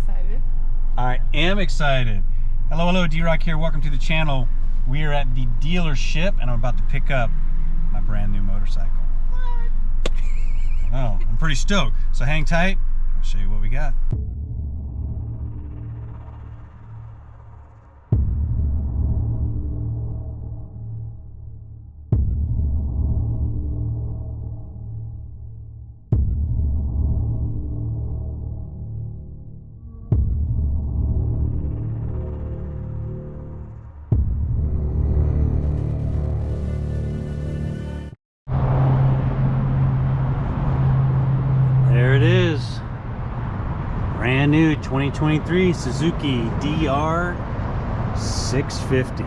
excited. I am excited. Hello, D-Rock here. Welcome to the channel. We are at the dealership and I'm about to pick up my brand new motorcycle. What? I know, I'm pretty stoked. So hang tight, I'll show you what we got. There it is. Brand new 2023 Suzuki DR650.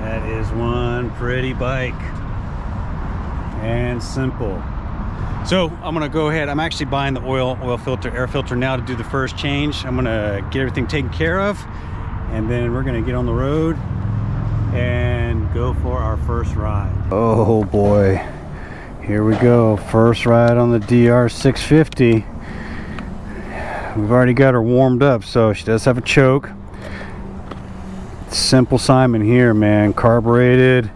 That is one pretty bike. And simple. So I'm gonna go ahead. I'm actually buying the oil filter, air filter now to do the first change. I'm gonna get everything taken care of, and then we're gonna get on the road and go for our first ride. Oh boy. Here we go, first ride on the DR650. We've already got her warmed up, so she does have a choke. Simple Simon here, man, carbureted.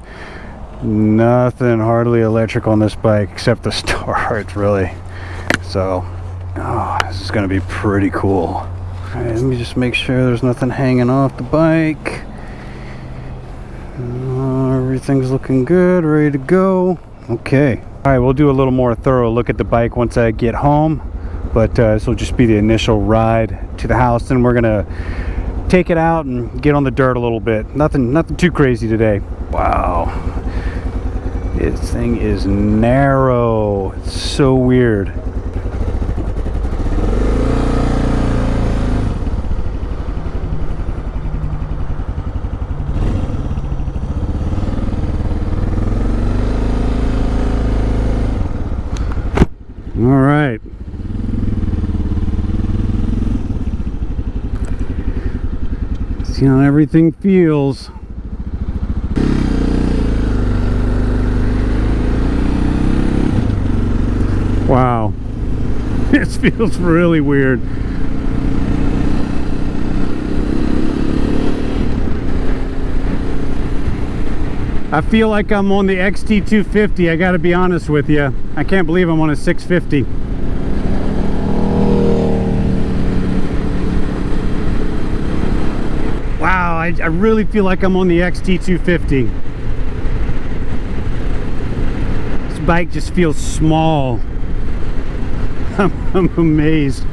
Nothing hardly electric on this bike except the start, really. So, oh, this is gonna be pretty cool. All right, let me just make sure there's nothing hanging off the bike. Everything's looking good, ready to go. Okay. All right, we'll do a little more thorough look at the bike once I get home, but this will just be the initial ride to the house. Then we're gonna take it out and get on the dirt a little bit. Nothing too crazy today. Wow, this thing is narrow. It's so weird. All right. See how everything feels. Wow. This feels really weird. I feel like I'm on the XT250, I gotta be honest with you. I can't believe I'm on a 650. Wow, I really feel like I'm on the XT250. This bike just feels small. I'm amazed.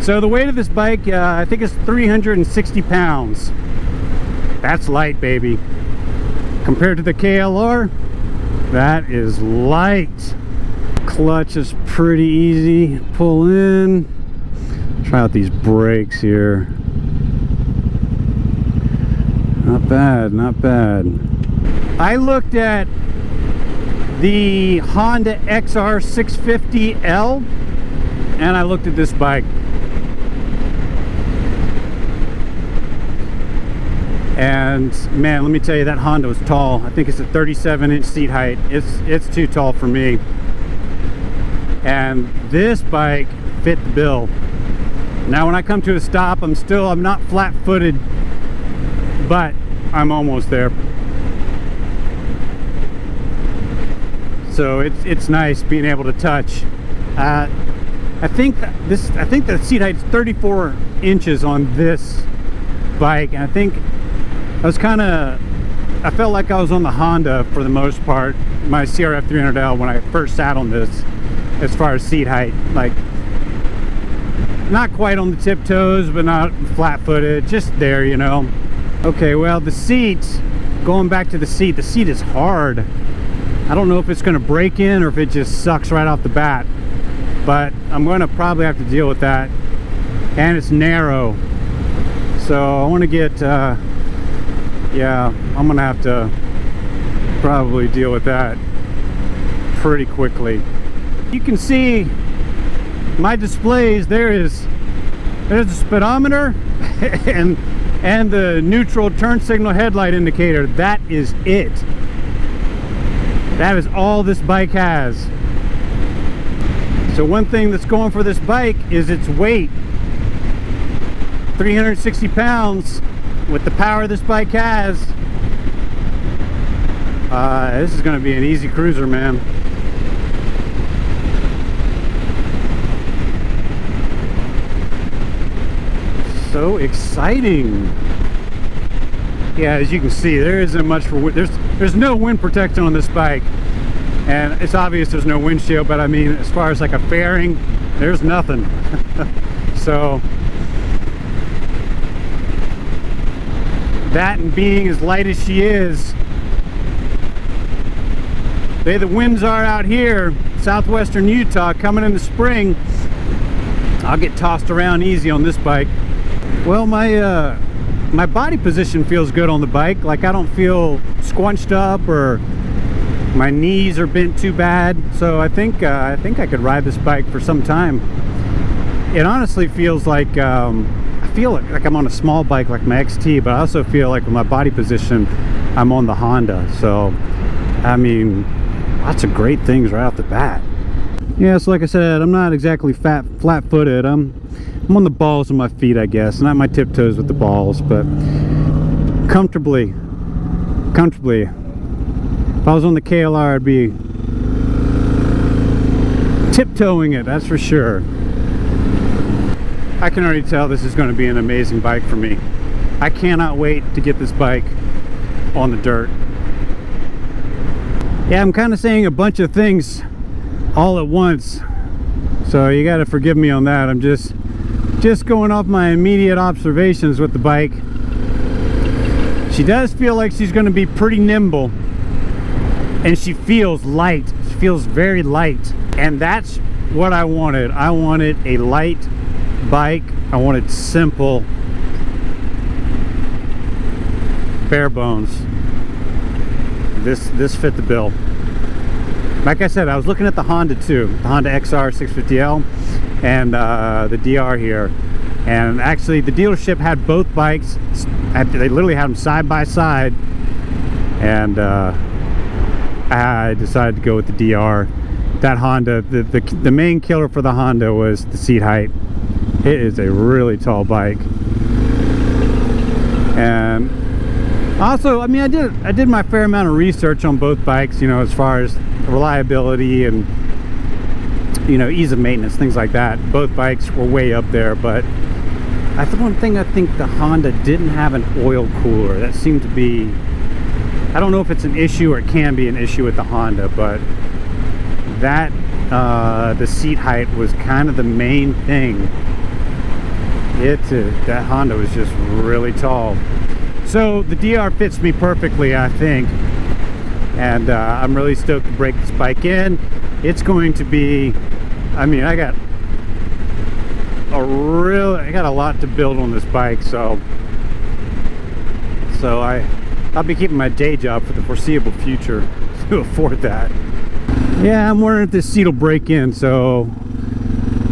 So the weight of this bike, I think it's 360 pounds. That's light, baby. Compared to the KLR, that is light. Clutch is pretty easy. Pull in. Try out these brakes here. Not bad, not bad. I looked at the Honda XR650L and I looked at this bike. And man, let me tell you, that Honda was tall. I think it's a 37-inch seat height. It's too tall for me. And this bike fit the bill. Now when I come to a stop, I'm not flat-footed, but I'm almost there. So it's nice being able to touch. I think the seat height is 34 inches on this bike, and I think I felt like I was on the Honda for the most part, my CRF 300L, when I first sat on this, as far as seat height. Like, not quite on the tiptoes, but not flat-footed, just there, you know. Okay, well, the seat, going back to the seat is hard. I don't know if it's gonna break in or if it just sucks right off the bat, but I'm gonna probably have to deal with that. And it's narrow, so I want to get yeah, I'm gonna have to probably deal with that pretty quickly. You can see my displays. There's the speedometer and the neutral turn signal headlight indicator. That is it. That is all this bike has. So one thing that's going for this bike is its weight. 360 pounds with the power this bike has. This is going to be an easy cruiser, man. So exciting. Yeah, as you can see, there isn't much for there's no wind protection on this bike, and it's obvious there's no windshield, but I mean, as far as like a fairing, there's nothing. So that, and being as light as she is, the way the winds are out here, southwestern Utah, coming in the spring, I'll get tossed around easy on this bike. Well, my body position feels good on the bike. Like, I don't feel squunched up or my knees are bent too bad. So I think I could ride this bike for some time. It honestly feels like I feel like I'm on a small bike like my XT, but I also feel like with my body position, I'm on the Honda. So I mean, lots of great things right off the bat. Yeah, so like I said, I'm not exactly flat-footed. I'm on the balls of my feet, I guess. Not my tiptoes with the balls, but comfortably. If I was on the KLR, I'd be tiptoeing it, that's for sure. I can already tell this is going to be an amazing bike for me. I cannot wait to get this bike on the dirt. Yeah, I'm kind of saying a bunch of things all at once, so you got to forgive me on that. I'm just going off my immediate observations with the bike. She does feel like she's going to be pretty nimble, and she feels light. She feels very light, and that's what I wanted. I wanted a light bike. I wanted simple, bare bones. This fit the bill. Like I said, I was looking at the Honda too, the Honda XR650L and the DR here, and actually the dealership had both bikes. They literally had them side by side, and I decided to go with the DR. That Honda, the main killer for the Honda was the seat height. It is a really tall bike. And also, I mean, I did my fair amount of research on both bikes, you know, as far as reliability and, you know, ease of maintenance, things like that. Both bikes were way up there, but that's the one thing I think the Honda didn't have an oil cooler. That seemed to be, I don't know if it's an issue or it can be an issue with the Honda, but that the seat height was kind of the main thing. That Honda was just really tall. So the DR fits me perfectly, I think, and I'm really stoked to break this bike in. It's going to be, I mean, I got a lot to build on this bike, so I'll be keeping my day job for the foreseeable future to afford that. Yeah, I'm wondering if this seat will break in. So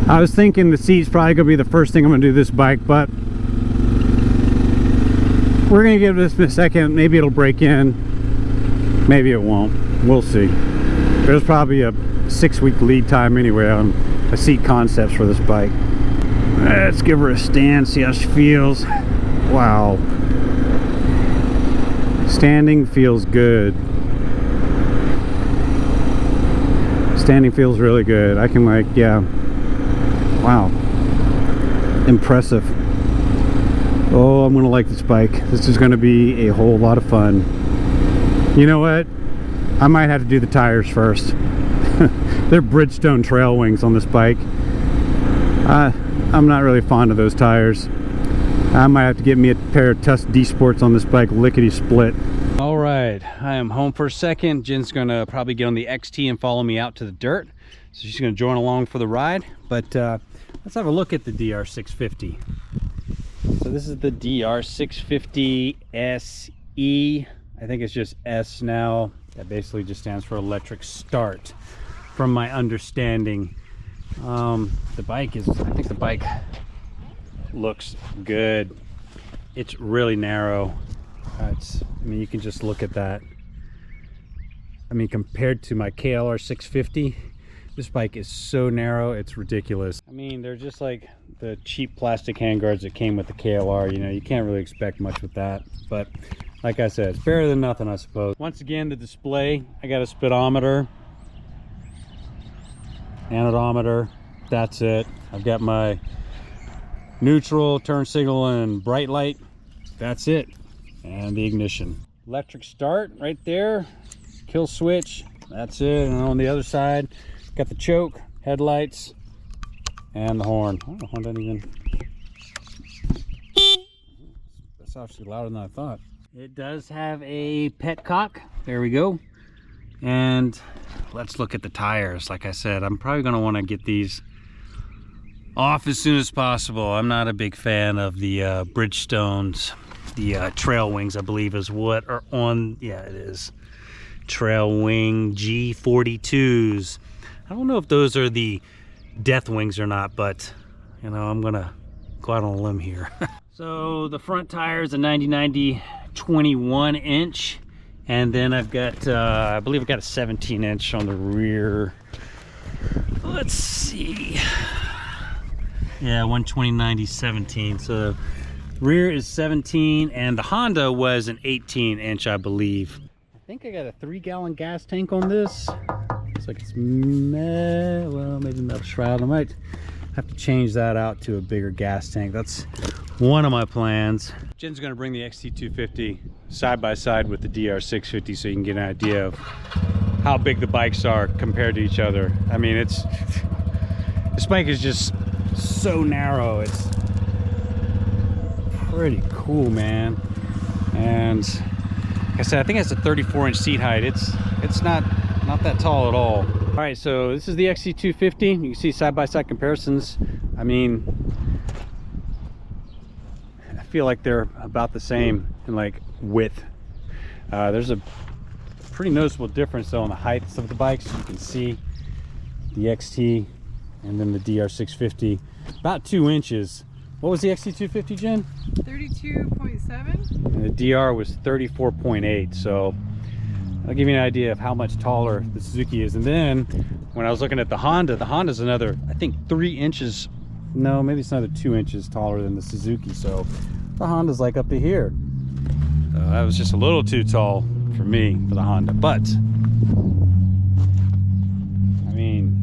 I was thinking the seat's probably gonna be the first thing I'm gonna do this bike, but we're gonna give this a second. Maybe it'll break in, maybe it won't. We'll see. There's probably a 6-week lead time anyway on a seat concepts for this bike. Let's give her a stand, see how she feels. Wow, standing feels good. Standing feels really good. I can, like, yeah, wow, impressive. Oh, I'm gonna like this bike. This is gonna be a whole lot of fun. You know what, I might have to do the tires first. They're Bridgestone trail wings on this bike. I'm not really fond of those tires. I might have to get me a pair of Tusk D Sports on this bike, lickety split. All right, I am home for a second. Jen's gonna probably get on the XT and follow me out to the dirt, so she's gonna join along for the ride. But let's have a look at the DR650. So this is the DR650 SE. I think it's just S now. That basically just stands for electric start, from my understanding. The bike is, I think the bike looks good. It's really narrow. I mean, you can just look at that. I mean, compared to my KLR 650, This bike is so narrow, it's ridiculous. I mean, they're just like the cheap plastic handguards that came with the KLR. You know, you can't really expect much with that. But like I said, it's better than nothing, I suppose. Once again, the display, I got a speedometer, anemometer, that's it. I've got my neutral, turn signal, and bright light. That's it. And the ignition. Electric start right there. Kill switch. That's it. And on the other side, got the choke, headlights, and the horn. Oh, the horn doesn't even... That's actually louder than I thought. It does have a petcock. There we go. And let's look at the tires. Like I said, I'm probably going to want to get these off as soon as possible. I'm not a big fan of the Bridgestones. The trail wings, I believe, is what are on. Yeah, it is. Trail wing G42s. I don't know if those are the death wings or not, but you know, I'm gonna go out on a limb here. So the front tire is a 90/90 21 inch, and then I've got I believe I've got a 17 inch on the rear. Let's see. Yeah, 120/90 so rear is 17, and the Honda was an 18 inch, I believe. I think I got a 3-gallon gas tank on this. Looks like it's well, maybe metal shroud. I might have to change that out to a bigger gas tank. That's one of my plans. Jen's gonna bring the XT250 side by side with the DR650 so you can get an idea of how big the bikes are compared to each other. I mean, this bike is just so narrow. It's pretty cool, man. And like I said, I think it's a 34-inch seat height. It's not that tall at all. All right, so this is the XT250. You can see side-by-side comparisons. I mean, I feel like they're about the same in like width. There's a pretty noticeable difference though in the heights of the bikes. You can see the XT and then the DR650 about 2 inches. What was the XT250, Jen? 32.7. And the DR was 34.8. So I'll give you an idea of how much taller the Suzuki is. And then when I was looking at the Honda's another, I think 3 inches. No, maybe it's another 2 inches taller than the Suzuki. So the Honda's like up to here. That was just a little too tall for me for the Honda. But I mean,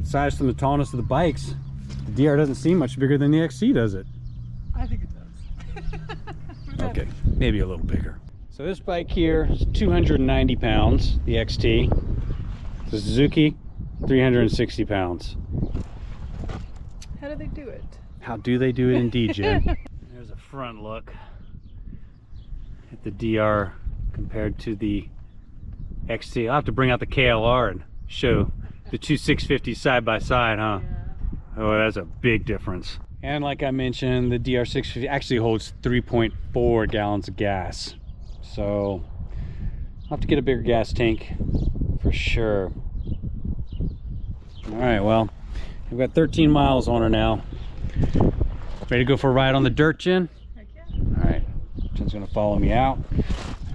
aside from the tallness of the bikes, the DR doesn't seem much bigger than the XT, does it? I think it does. Okay, maybe a little bigger. So this bike here is 290 pounds, the XT. The Suzuki, 360 pounds. How do they do it? How do they do it indeed, Jen? There's a front look at the DR compared to the XT. I'll have to bring out the KLR and show the two 650s side by side, huh? Yeah. Oh, that's a big difference. And like I mentioned, the DR650 actually holds 3.4 gallons of gas. So I'll have to get a bigger gas tank for sure. All right, well, we've got 13 miles on her now. Ready to go for a ride on the dirt, Jen? Heck yeah. All right, Jen's gonna follow me out.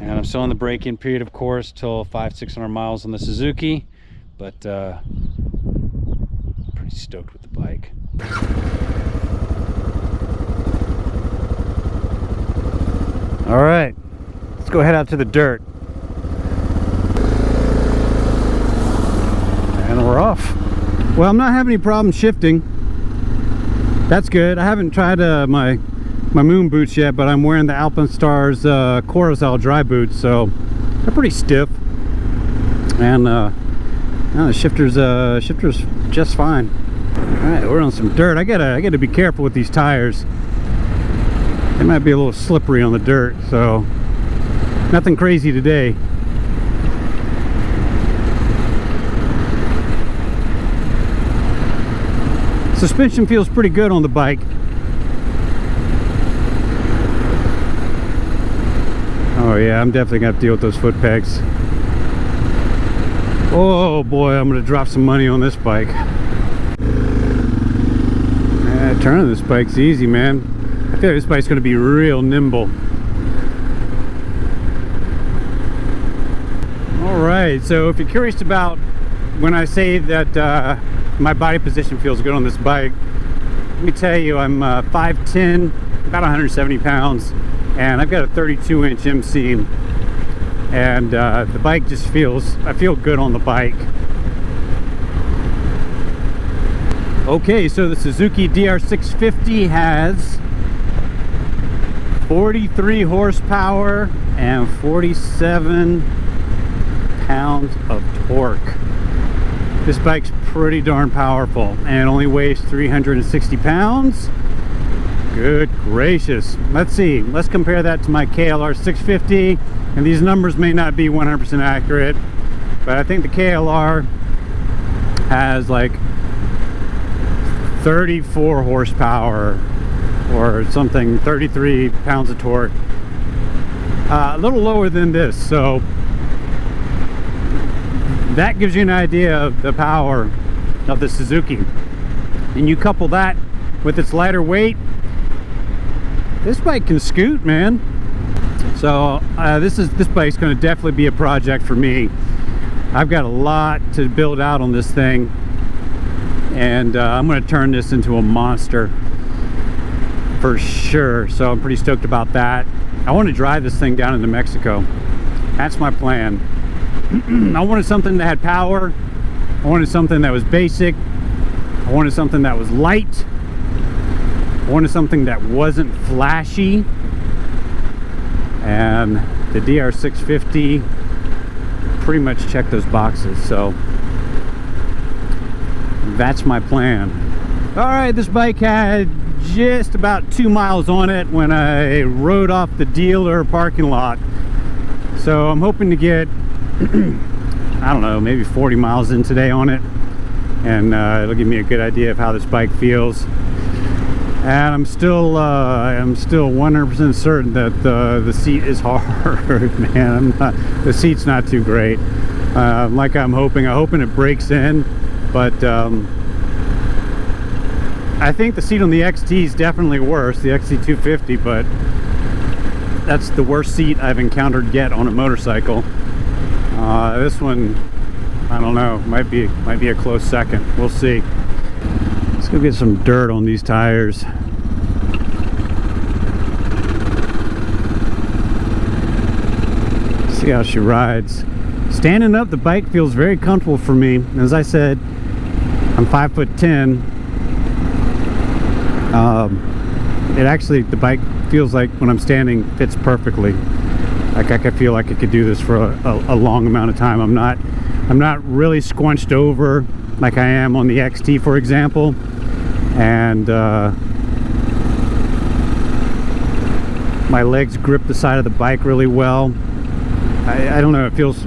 And I'm still in the break-in period, of course, till 500-600 miles on the Suzuki. But pretty stoked with the bike. All right, let's go head out to the dirt. And we're off. Well, I'm not having any problem shifting. That's good. I haven't tried my moon boots yet, but I'm wearing the Alpenstars Corazal dry boots, so they're pretty stiff. And the shifter's just fine. All right, we're on some dirt. I gotta be careful with these tires. They might be a little slippery on the dirt, so nothing crazy today. Suspension feels pretty good on the bike. Oh yeah, I'm definitely gonna have to deal with those foot pegs. Oh boy, I'm gonna drop some money on this bike. Turning this bike's easy, man. I feel like this bike's gonna be real nimble. All right, so if you're curious about when I say that my body position feels good on this bike, let me tell you, I'm 5'10", about 170 pounds, and I've got a 32-inch inseam, and the bike just feels, I feel good on the bike. Okay, so the Suzuki DR650 has 43 horsepower and 47 pounds of torque. This bike's pretty darn powerful and only weighs 360 pounds. Good gracious. Let's see, let's compare that to my KLR 650, and these numbers may not be 100% accurate, but I think the KLR has like 34 horsepower or something, 33 pounds of torque. A little lower than this, so that gives you an idea of the power of the Suzuki. And you couple that with its lighter weight, this bike can scoot, man. So this bike's going to definitely be a project for me. I've got a lot to build out on this thing, and I'm going to turn this into a monster for sure. So I'm pretty stoked about that. I want to drive this thing down into Mexico. That's my plan. I wanted something that had power. I wanted something that was basic. I wanted something that was light. I wanted something that wasn't flashy. And the DR650 pretty much checked those boxes, so that's my plan. All right, this bike had just about 2 miles on it when I rode off the dealer parking lot. So I'm hoping to get I don't know, maybe 40 miles in today on it, and it'll give me a good idea of how this bike feels. And I'm still 100% certain that the seat is hard, man. The seat's not too great, like I'm hoping it breaks in, but I think the seat on the XT is definitely worse, the XT250, but that's the worst seat I've encountered yet on a motorcycle. This one, I don't know, might be a close second. We'll see. Let's go get some dirt on these tires. See how she rides. Standing up, the bike feels very comfortable for me. As I said, I'm 5'10". It actually, the bike feels like when I'm standing fits perfectly. Like I feel like I could do this for a long amount of time. I'm not really squunched over like I am on the XT, for example, and my legs grip the side of the bike really well. I don't know, it feels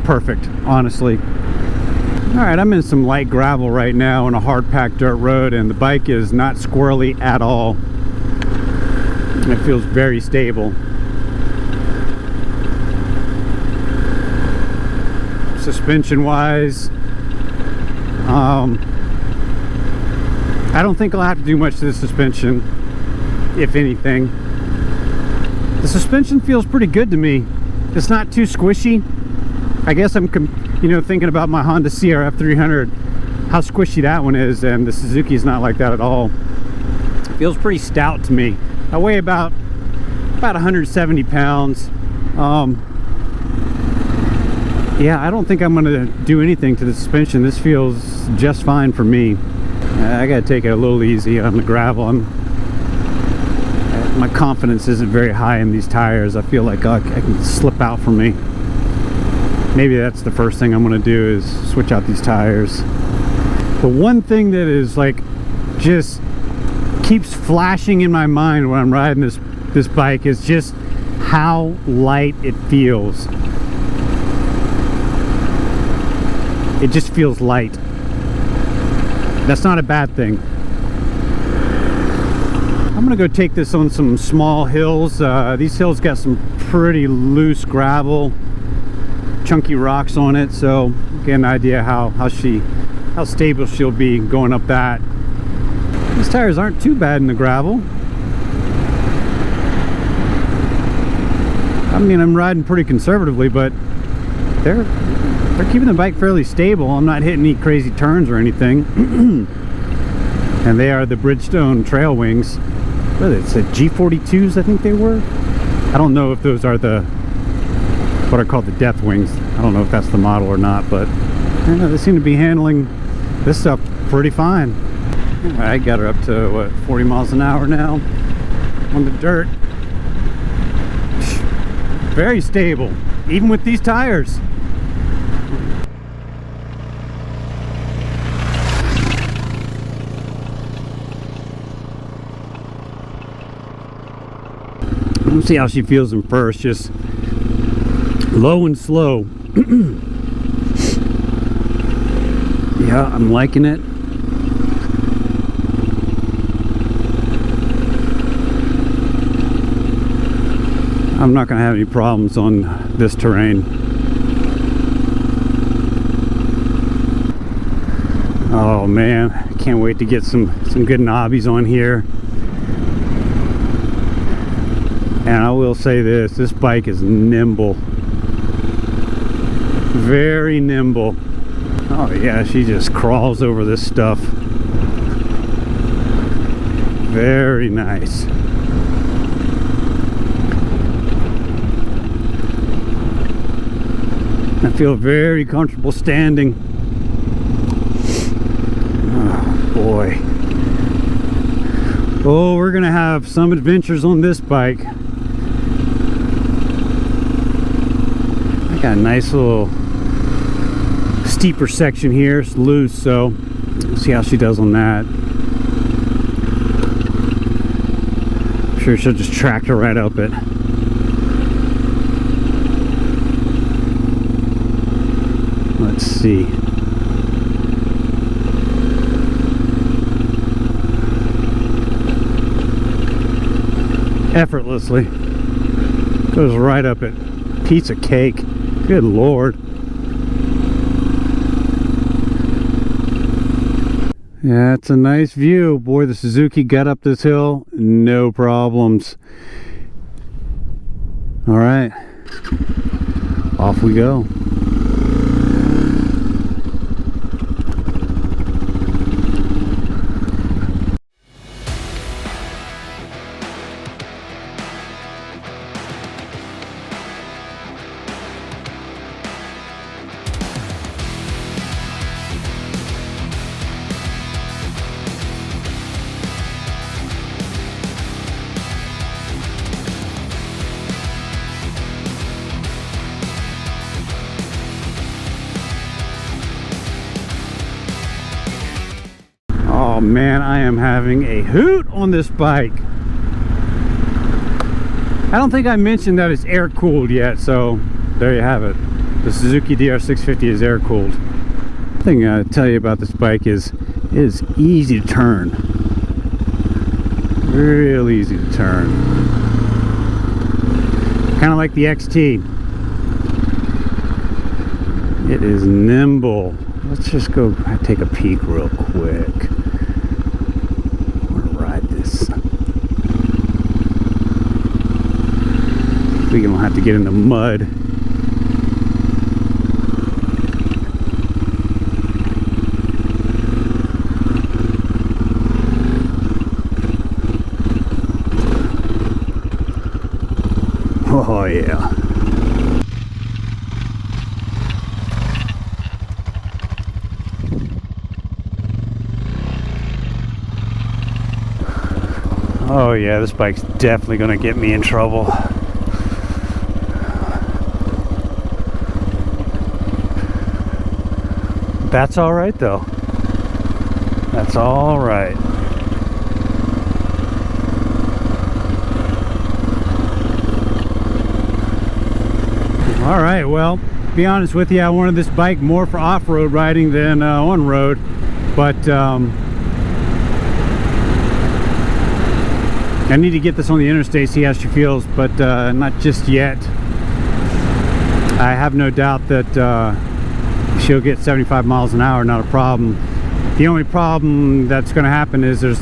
perfect, honestly. All right, I'm in some light gravel right now on a hard packed dirt road, and the bike is not squirrely at all. It feels very stable. Suspension wise, I don't think I'll have to do much to the suspension, if anything. The suspension feels pretty good to me. It's not too squishy. I guess I'm thinking about my Honda CRF300, how squishy that one is, and the Suzuki is not like that at all. It feels pretty stout to me. I weigh about 170 pounds. Yeah, I don't think I'm gonna do anything to the suspension. This feels just fine for me. I gotta take it a little easy on the gravel. My confidence isn't very high in these tires. I feel like I can slip out from me. Maybe that's the first thing I'm gonna do, is switch out these tires. But one thing that is like just keeps flashing in my mind when I'm riding this bike is just how light it feels. It just feels light. That's not a bad thing. I'm gonna go take this on some small hills. These hills got some pretty loose gravel, chunky rocks on it, so get an idea how stable she'll be going up that. These tires aren't too bad in the gravel. I mean, I'm riding pretty conservatively, but they're keeping the bike fairly stable. I'm not hitting any crazy turns or anything. And they are the Bridgestone trail wings. What is it? G42s, I think they were. I don't know if those are what are called the death wings. I don't know if that's the model or not, but they seem to be handling this stuff pretty fine. I got her up to what, 40 miles an hour now on the dirt. Very stable, even with these tires. Let's see how she feels in first, just low and slow. Yeah, I'm liking it. I'm not going to have any problems on this terrain. Oh man, I can't wait to get some good knobbies on here. And I will say this bike is nimble. Very nimble. Oh yeah, she just crawls over this stuff. Very nice. I feel very comfortable standing. Oh boy. Oh, we're gonna have some adventures on this bike. I got a nice little steeper section here. It's loose, so we'll see how she does on that. I'm sure she'll just tractor right up it. Let's see. Effortlessly. Goes right up it. Piece of cake. Good Lord. Yeah, it's a nice view. Boy, the Suzuki got up this hill. No problems. All right. Off we go. Oh man, I am having a hoot on this bike. I don't think I mentioned that it's air cooled yet, so there you have it. The Suzuki DR650 is air cooled. The thing I tell you about this bike is it is easy to turn. Real easy to turn. Kind of like the XT. It is nimble. Let's just go take a peek real quick. We don't have to get in the mud. Oh yeah. Oh yeah, this bike's definitely gonna get me in trouble. That's all right though. That's all right. All right, well, to be honest with you, I wanted this bike more for off-road riding than on-road, but I need to get this on the interstate, see how she feels, but not just yet. I have no doubt that she'll get 75 miles an hour, not a problem. The only problem that's going to happen is there's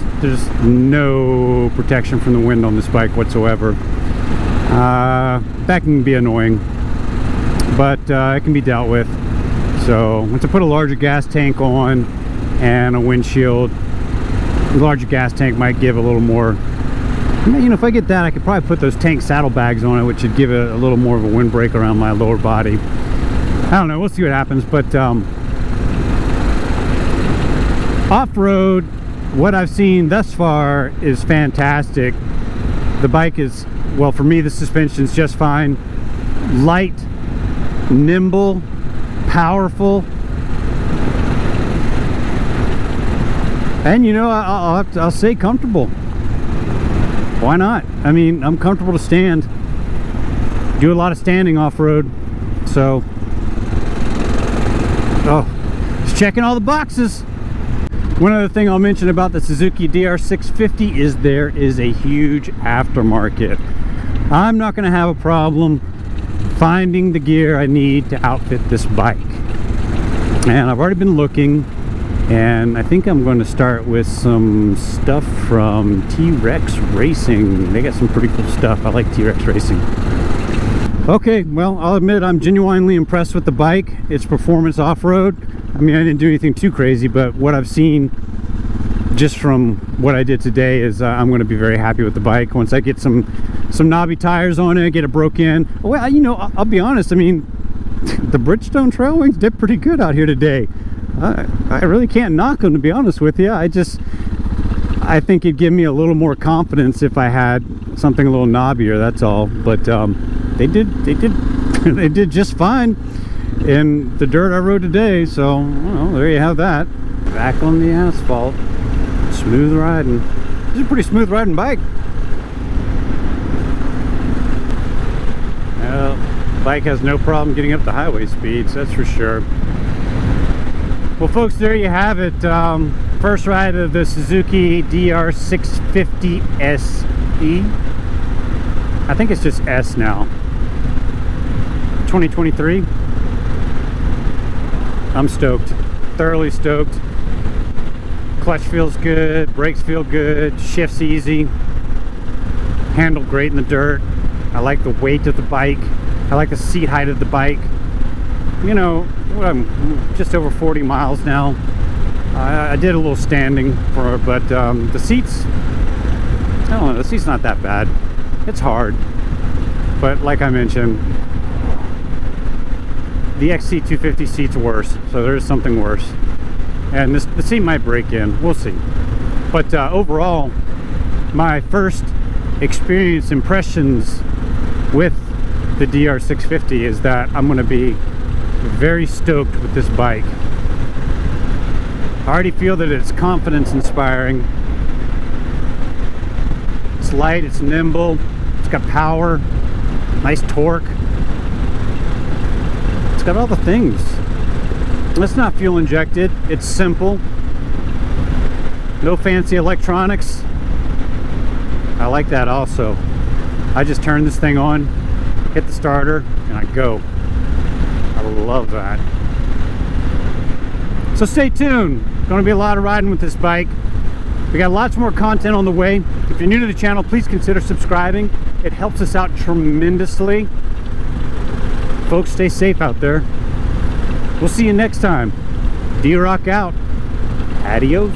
no protection from the wind on this bike whatsoever. That can be annoying. but it can be dealt with. So once I put a larger gas tank on and a windshield, the larger gas tank might give a little more. You know, if I get that, I could probably put those tank saddlebags on it, which would give it a little more of a windbreak around my lower body. I don't know, we'll see what happens. But off-road, what I've seen thus far is fantastic. The bike is, well, for me, the suspension's just fine. Light, nimble, powerful, and you know, I'll say comfortable. Why not? I mean, I'm comfortable to stand. Do a lot of standing off-road, so just checking all the boxes. One other thing I'll mention about the Suzuki DR650 is there is a huge aftermarket. I'm not going to have a problem finding the gear I need to outfit this bike, and I've already been looking, and I think I'm going to start with some stuff from T-Rex Racing. They got some pretty cool stuff. I like T-Rex Racing. Okay, well, I'll admit I'm genuinely impressed with the bike. Its performance off-road. I mean, I didn't do anything too crazy, but what I've seen just from what I did today is I'm going to be very happy with the bike. Once I get some knobby tires on it, get it broke in. Well, you know, I'll be honest, I mean, the Bridgestone Trail Wings did pretty good out here today. I really can't knock them, to be honest with you. I think it'd give me a little more confidence if I had something a little knobbier, that's all. But they did just fine in the dirt I rode today, so well, there you have that. Back on the asphalt, smooth riding. This is a pretty smooth riding bike. Bike has no problem getting up to highway speeds, that's for sure. Well, folks, there you have it. First ride of the Suzuki DR650 SE. I think it's just S now. 2023. I'm stoked, thoroughly stoked. Clutch feels good, brakes feel good, shifts easy, handle great in the dirt. I like the weight of the bike. I like the seat height of the bike. You know, I'm just over 40 miles now. I did a little standing for it, but the seats, I don't know, the seat's not that bad. It's hard, but like I mentioned, the XT250 seat's worse, so there's something worse. And the seat might break in, we'll see. But overall, my first impressions with the DR650 is that I'm going to be very stoked with this bike. I already feel that it's confidence inspiring. It's light, it's nimble, it's got power, nice torque. It's got all the things. It's not fuel injected, it's simple. No fancy electronics. I like that also. I just turn this thing on, hit the starter, and I go. I love that. So stay tuned. Going to be a lot of riding with this bike. We got lots more content on the way. If you're new to the channel, please consider subscribing. It helps us out tremendously. Folks, stay safe out there. We'll see you next time. D-Rock out. Adios.